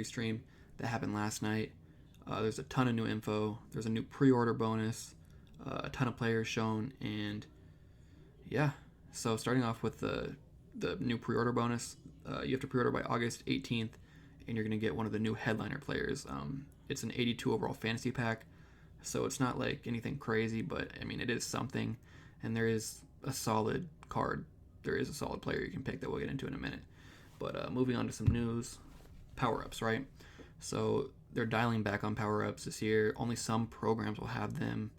MUT23 stream that happened last night. There's a ton of new info. There's a new pre-order bonus, a ton of players shown, and yeah. So starting off with the new pre-order bonus, you have to pre-order by August 18th, and you're going to get one of the new headliner players. It's an 82 overall fantasy pack, so it's not like anything crazy, but I mean, it is something, and there is a solid card. There is a solid player you can pick that we'll get into in a minute. But moving on to some news, power-ups, right? So they're dialing back on power-ups this year. Only some programs will have them.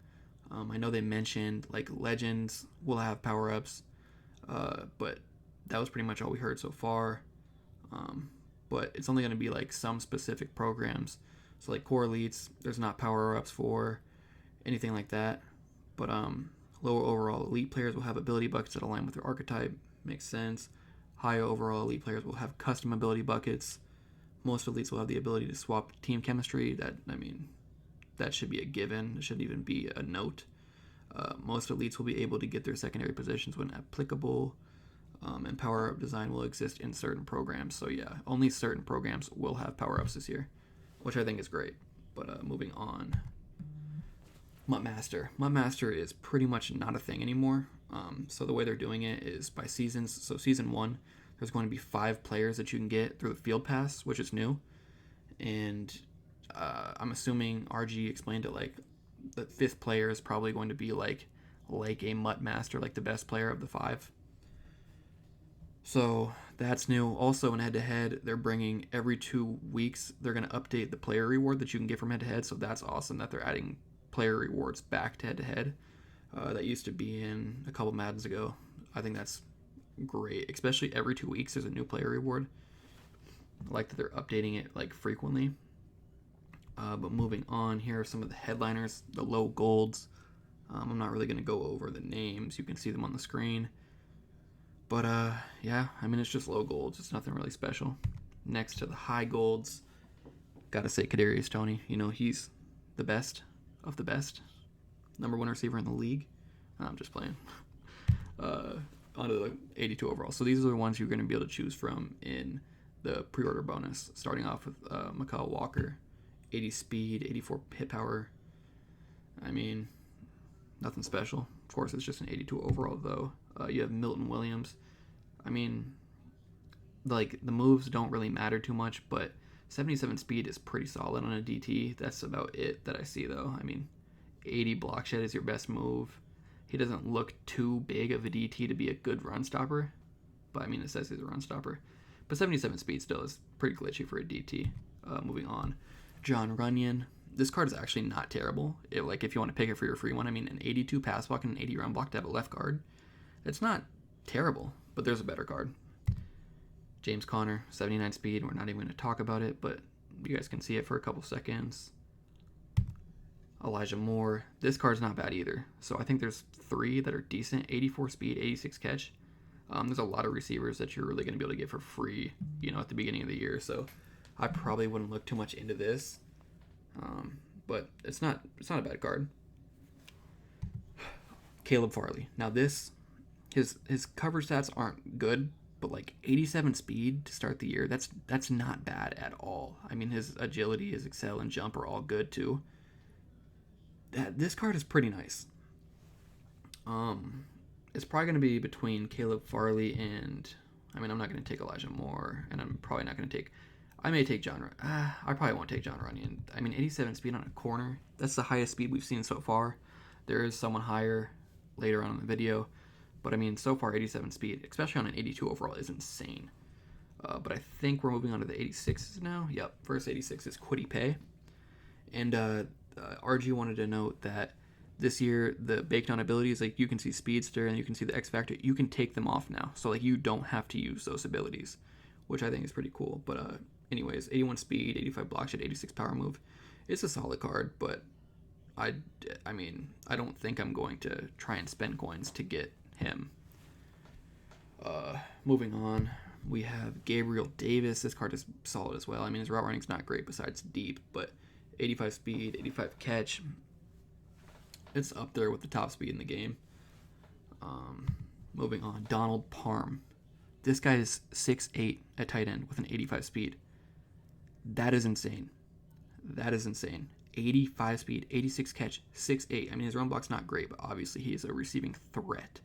I know they mentioned like Legends will have power-ups, but that was pretty much all we heard so far. But it's only going to be like some specific programs. So like Core Elites, there's not power-ups for anything like that. But lower overall elite players will have ability buckets that align with their archetype. Makes sense. Higher overall elite players will have custom ability buckets. Most elites will have the ability to swap team chemistry. That should be a given. It shouldn't even be a note. Most elites will be able to get their secondary positions when applicable. And power-up design will exist in certain programs. So yeah, only certain programs will have power-ups this year, which I think is great. But moving on. MUT Master. MUT Master is pretty much not a thing anymore. So the way they're doing it is by seasons. So season 1, there's going to be 5 players that you can get through the field pass, which is new. And I'm assuming RG explained it like the 5th player is probably going to be like a MUT Master, like the best player of the 5. So that's new. Also in head-to-head, they're bringing every 2 weeks, they're going to update the player reward that you can get from head-to-head. So that's awesome that they're adding player rewards back to head-to-head. That used to be in a couple Maddens ago. I think that's great, especially every 2 weeks there's a new player reward. I like that they're updating it like frequently. But moving on, here are some of the headliners, the low golds. I'm not really going to go over the names. You can see them on the screen. But yeah, I mean, it's just low golds. It's nothing really special. Next to the high golds, gotta say Kadarius Toney. You know, he's the best of the best. Number 1 receiver in the league. I'm just playing. Onto the 82 overall. So these are the ones you're going to be able to choose from in the pre-order bonus. Starting off with Kaale Walker, 80 speed, 84 hit power. I mean, nothing special. Of course, it's just an 82 overall though. You have Milton Williams. I mean, like the moves don't really matter too much, but 77 speed is pretty solid on a DT. That's about it that I see though. I mean, 80 block shed is your best move. He doesn't look too big of a DT to be a good run stopper, but I mean, it says he's a run stopper. But 77 speed still is pretty glitchy for a DT. Moving on, John Runyon. This card is actually not terrible. If you want to pick it for your free one, I mean, an 82 pass block and an 80 run block to have a left guard, it's not terrible, but there's a better card. James Conner, 79 speed. We're not even going to talk about it, but you guys can see it for a couple seconds. Elijah Moore. This card's not bad either. So I think there's 3 that are decent. 84 speed, 86 catch. There's a lot of receivers that you're really going to be able to get for free, at the beginning of the year. So I probably wouldn't look too much into this. But it's not a bad card. Caleb Farley. Now his cover stats aren't good, but like 87 speed to start the year, that's not bad at all. I mean, his agility, his excel, and jump are all good too. This card is pretty nice. It's probably going to be between Caleb Farley and, I mean, I'm not going to take Elijah Moore, and I'm probably not going to take, I may take John, I probably won't take John Runyon. I mean, 87 speed on a corner, that's the highest speed we've seen so far. There is someone higher later on in the video, but I mean, so far 87 speed, especially on an 82 overall, is insane. But I think we're moving on to the 86s now. Yep, first 86 is Kwity Paye. And RG wanted to note that this year, the baked on abilities, like you can see Speedster and you can see the X Factor, you can take them off now. So like you don't have to use those abilities, which I think is pretty cool. But anyways, 81 speed, 85 block shed, 86 power move. It's a solid card, but I mean, I don't think I'm going to try and spend coins to get him. Moving on, we have Gabriel Davis. This card is solid as well. I mean, his route running's not great besides deep, but 85 speed, 85 catch. It's up there with the top speed in the game. Moving on, Donald Parham. This guy is 6'8" at tight end with an 85 speed. That is insane. That is insane. 85 speed, 86 catch, 6'8". I mean, his run block's not great, but obviously he's a receiving threat.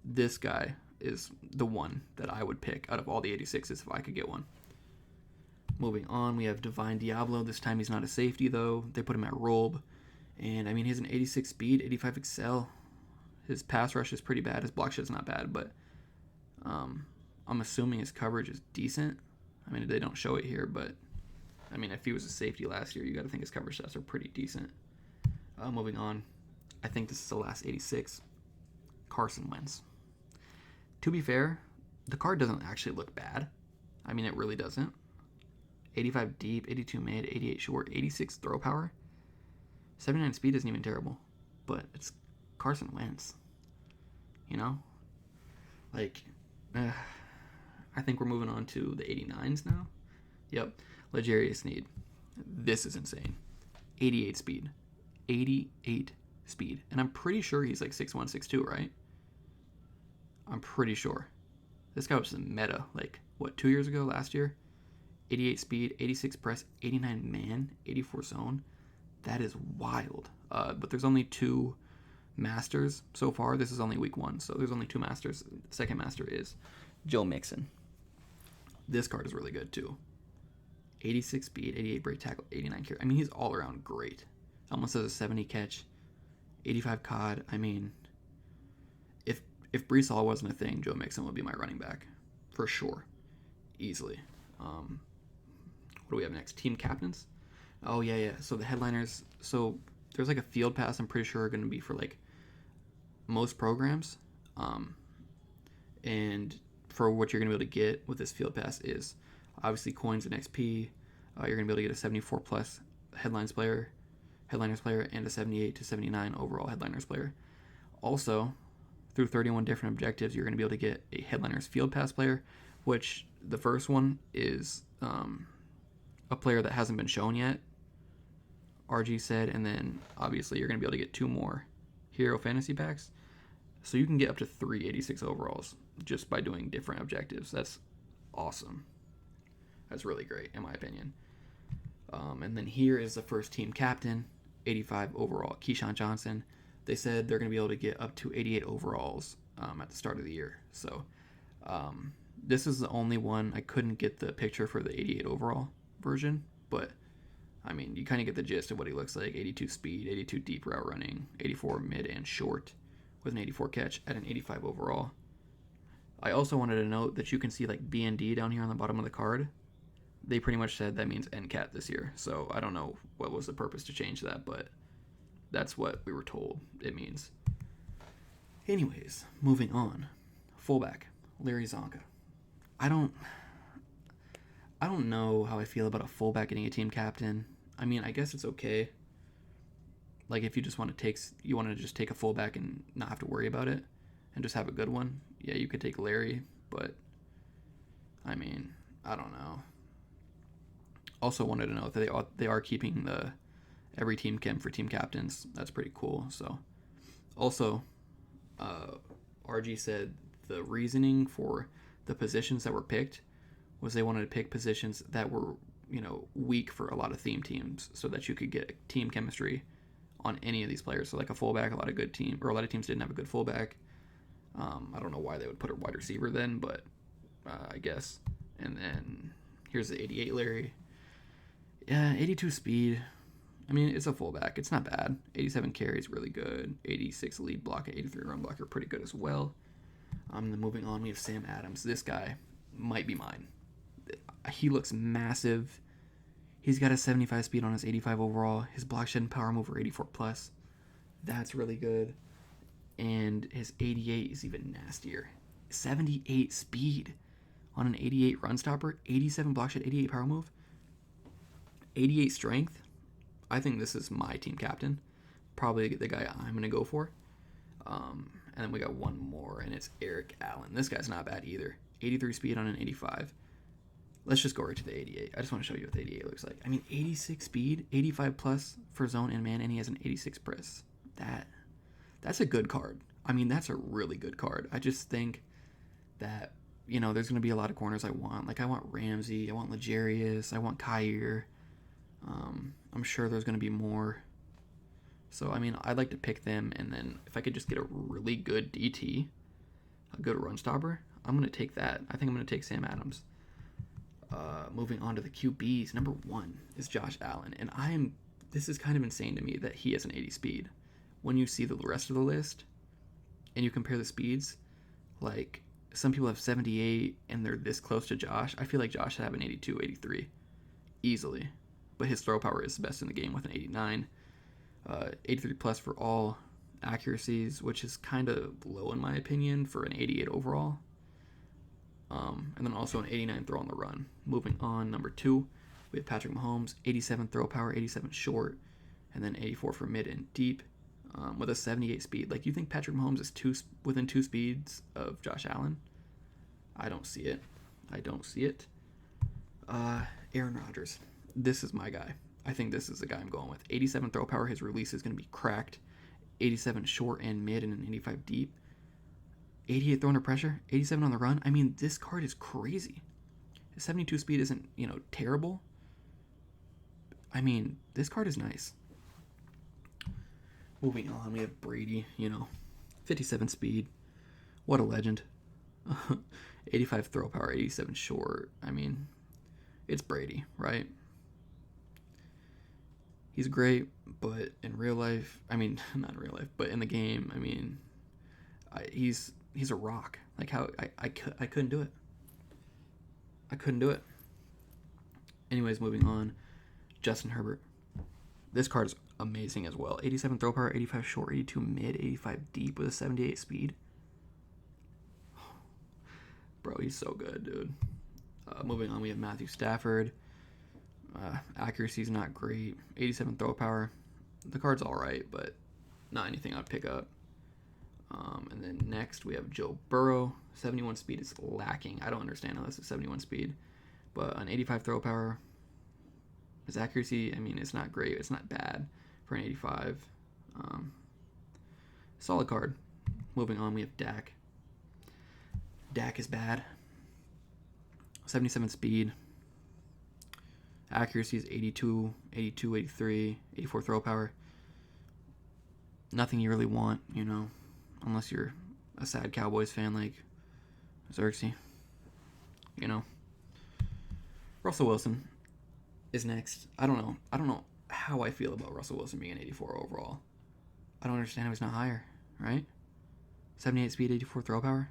This guy is the one that I would pick out of all the 86s if I could get one. Moving on, we have Divine Diablo. This time he's not a safety, though. They put him at Robe. And, I mean, he has an 86 speed, 85 excel. His pass rush is pretty bad. His block shot's not bad, but I'm assuming his coverage is decent. I mean, they don't show it here, but, I mean, if he was a safety last year, you got to think his coverage stats are pretty decent. Moving on, I think this is the last 86. Carson Wentz. To be fair, the card doesn't actually look bad. I mean, it really doesn't. 85 deep, 82 mid, 88 short, 86 throw power. 79 speed isn't even terrible, but it's Carson Wentz. You know? Like, I think we're moving on to the 89s now. Yep. L'Jarius Sneed. This is insane. 88 speed. 88 speed. And I'm pretty sure he's like 6'1", 6'2", right? I'm pretty sure. This guy was the meta, like, 2 years ago, last year? 88 speed, 86 press, 89 man, 84 zone. That is wild. But there's only 2 masters so far. This is only week 1, so there's only 2 masters. The second master is Joe Mixon. This card is really good, too. 86 speed, 88 break tackle, 89 carry. I mean, he's all around great. Almost has a 70 catch, 85 COD. I mean, if Breece Hall wasn't a thing, Joe Mixon would be my running back. For sure. Easily. What do we have next? Team captains? Oh, yeah. So the headliners. So there's like a field pass I'm pretty sure are going to be for like most programs. And for what you're going to be able to get with this field pass is obviously coins and XP. You're going to be able to get a 74 plus headliners player, and a 78 to 79 overall headliners player. Also, through 31 different objectives, you're going to be able to get a headliners field pass player, which the first one is a player that hasn't been shown yet, RG said, and then obviously you're going to be able to get 2 more hero fantasy packs. So you can get up to 386 overalls just by doing different objectives. That's awesome. That's really great, in my opinion. And then here is the first team captain, 85 overall, Keyshawn Johnson. They said they're going to be able to get up to 88 overalls at the start of the year. So this is the only one I couldn't get the picture for the 88 overall version, but I mean, you kind of get the gist of what he looks like. 82 speed, 82 deep route running, 84 mid and short with an 84 catch at an 85 overall. I also wanted to note that you can see like BND down here on the bottom of the card. They pretty much said that means NCAT this year, so I don't know what was the purpose to change that, but that's what we were told it means. Anyways, moving on. Fullback, Larry Zonka. I don't know how I feel about a fullback getting a team captain. I mean, I guess it's okay. Like if you just want to just take a fullback and not have to worry about it and just have a good one. Yeah, you could take Larry, but I mean, I don't know. Also wanted to note that they are keeping the every team chem for team captains. That's pretty cool. So also RG said the reasoning for the positions that were picked was they wanted to pick positions that were, weak for a lot of theme teams so that you could get team chemistry on any of these players. So like a fullback, a lot of teams didn't have a good fullback. I don't know why they would put a wide receiver then, but I guess. And then here's the 88 Larry. Yeah, 82 speed. I mean, it's a fullback. It's not bad. 87 carries, really good. 86 lead block, 83 run blocker, pretty good as well. Then moving on, we have Sam Adams. This guy might be mine. He looks massive. He's got a 75 speed on his 85 overall. His block shed and power move are 84 plus. That's really good. And his 88 is even nastier. 78 speed on an 88 run stopper, 87 block shed, 88 power move, 88 strength. I think this is my team captain. Probably the guy I'm going to go for. And then we got one more, and it's Eric Allen. This guy's not bad either. 83 speed on an 85. Let's just go right to the 88. I just want to show you what the 88 looks like. I mean, 86 speed, 85 plus for zone and man, and he has an 86 press. That's a good card. I mean, that's a really good card. I just think that there's going to be a lot of corners I want. Like, I want Ramsey, I want Legarius, I want Kyer. I'm sure there's going to be more. So, I mean, I'd like to pick them, and then if I could just get a really good DT, a good run stopper, I'm going to take that. I think I'm going to take Sam Adams. Moving on to the QBs, number 1 is Josh Allen, and this is kind of insane to me that he has an 80 speed. When you see the rest of the list, and you compare the speeds, like, some people have 78, and they're this close to Josh. I feel like Josh should have an 82, 83, easily. But his throw power is the best in the game with an 89. 83 plus for all accuracies, which is kind of low in my opinion for an 88 overall. And then also an 89 throw on the run. Moving on, number 2, we have Patrick Mahomes, 87 throw power, 87 short, and then 84 for mid and deep, with a 78 speed. Like, you think Patrick Mahomes is within 2 speeds of Josh Allen? I don't see it. Aaron Rodgers. This is my guy. I think this is the guy I'm going with. 87 throw power. His release is going to be cracked. 87 short and mid, and an 85 deep. 88 throw under pressure. 87 on the run. I mean, this card is crazy. His 72 speed isn't, terrible. I mean, this card is nice. Moving on, we have Brady, 57 speed. What a legend. 85 throw power, 87 short. I mean, it's Brady, right? He's great, but in real life, I mean, not in real life, but in the game, I mean, he's a rock. Like, how I couldn't do it. I couldn't do it. Anyways, moving on, Justin Herbert. This card is amazing as well. 87 throw power, 85 short, 82 mid, 85 deep with a 78 speed. Bro, he's so good, dude. Moving on, we have Matthew Stafford. Accuracy is not great. 87 throw power. The card's all right, but not anything I'd pick up. And then next, we have Joe Burrow. 71 speed is lacking. I don't understand how this is 71 speed. But an 85 throw power. His accuracy, I mean, it's not great. It's not bad for an 85. Solid card. Moving on, we have Dak. Dak is bad. 77 speed. Accuracy is 82, 83, 84 throw power. Nothing you really want, unless you're a sad Cowboys fan like Xerxes. Russell Wilson is next. I don't know how I feel about Russell Wilson being an 84 overall. I don't understand how he's not higher, right? 78 speed, 84 throw power.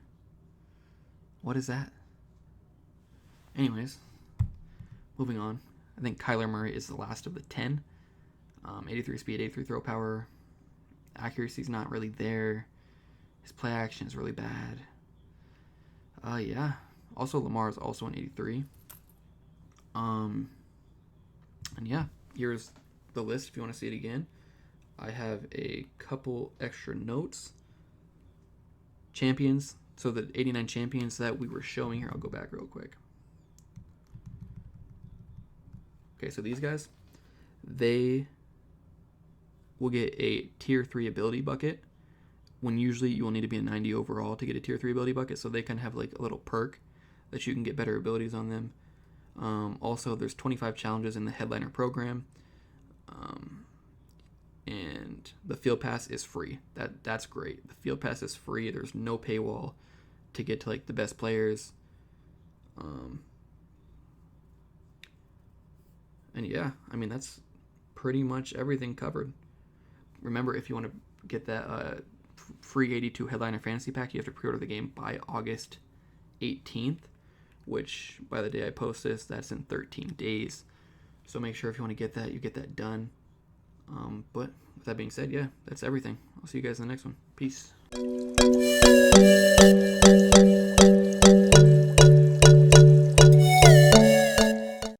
What is that? Anyways, moving on. I think Kyler Murray is the last of the 10. 83 speed, 83 throw power. Accuracy's not really there. His play action is really bad. Yeah. Also, Lamar is also an 83. And yeah, here's the list if you want to see it again. I have a couple extra notes. Champions. So the 89 champions that we were showing here, I'll go back real quick. Okay, so these guys, they will get a tier 3 ability bucket, when usually you will need to be a 90 overall to get a tier 3 ability bucket, so they kind of have like a little perk that you can get better abilities on them. Also, there's 25 challenges in the Headliner program, and the Field Pass is free. That's great. The Field Pass is free. There's no paywall to get to like the best players. And yeah, I mean, that's pretty much everything covered. Remember, if you want to get that free 82 Headliner Fantasy Pack, you have to pre-order the game by August 18th, which by the day I post this, that's in 13 days. So make sure if you want to get that, you get that done. But with that being said, yeah, that's everything. I'll see you guys in the next one. Peace.